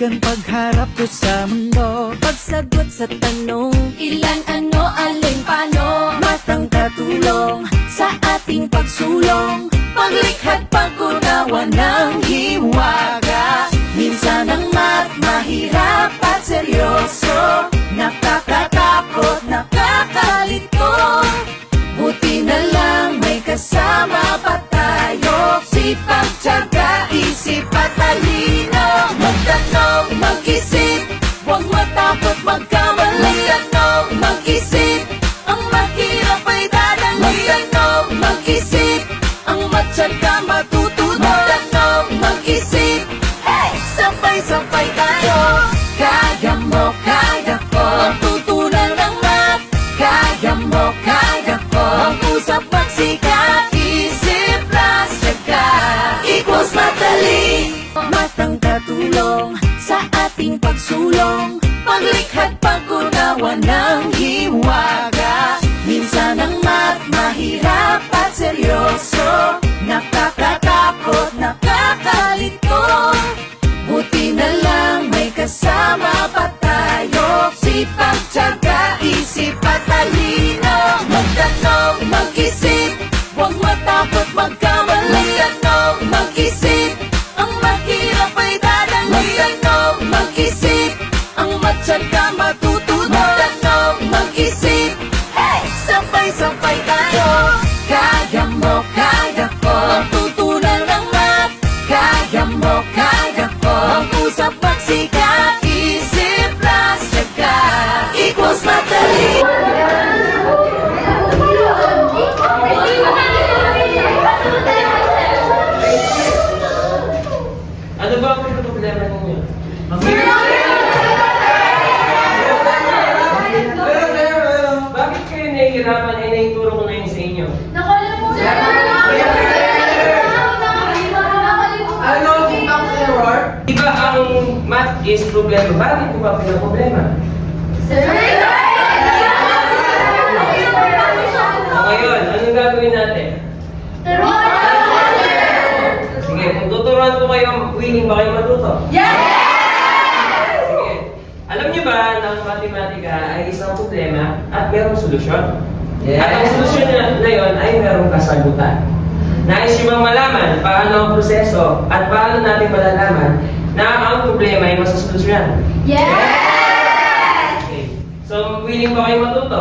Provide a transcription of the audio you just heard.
Kaibigan, pagharap ko sa mundo, Pagsagot sa tanong, Ilan, ano, alin, paano? matang katulong sa ating pagsulong, Paglikha't pag-unawa ng hiwaga. minsan ang math mahirap at seryoso, nakakatakot, nakakalito. Buti na lang may kasama pa tayo, sipag, tiyaga, isip at talino. Magtanong, mag-isip, huwag matakot magkamali. Magtanong, mag-isip, ang mahirap ay dadali. Magtanong, mag-isip, ang matyaga matututo. Magtanong, mag-isip, hey! Sabay-sabay tayo. Kaya mo, kaya ko, matutunan ng math. Kaya mo, kaya ko, mag-usap, magsikap, isip, plus, tiyaga, equals madali. matang katulong Sa ating pagsulong, Paglikha't pag-unawa ng hiwaga. minsan ang math mahirap at seryoso, nakakatakot, nakakalito. Buti na lang may kasama pa tayo, sipag, tiyaga, isip at talino. Magtanong, mag-isip, huwag matakot magkamali. Magtanong, mag-isip, ang mahirap ay dadali. Magtanong, mag-isip, ang matyaga matututo. Magtanong, mag-isip, hey! Sabay-sabay tayo. Kaya mo, kaya ko, matutunan ng math. Kaya mo, kaya ko, mag-usap, magsikap, isip, plus, tiyaga, equals madali. Ano ba ang problema ninyo? Pero, bakit kayo nahihirapan ay naituro ko na yun sa inyo? Ano ang error? Di ba ang math is problema? Bakit ko ba pinaproblema? O ngayon, anong gagawin natin? Sige, kung tuturuan ko kayo, willing ba kayo matuto? Sige. Alam niyo ba na ang matematika ay isang problema at mayroong solusyon? At ang solusyon na yun ay mayroong kasagutan. Nais niyo bang malaman paano ang proseso at paano natin malalaman na ang problema ay masasolusyonan? Okay. So, willing ba kayo matuto?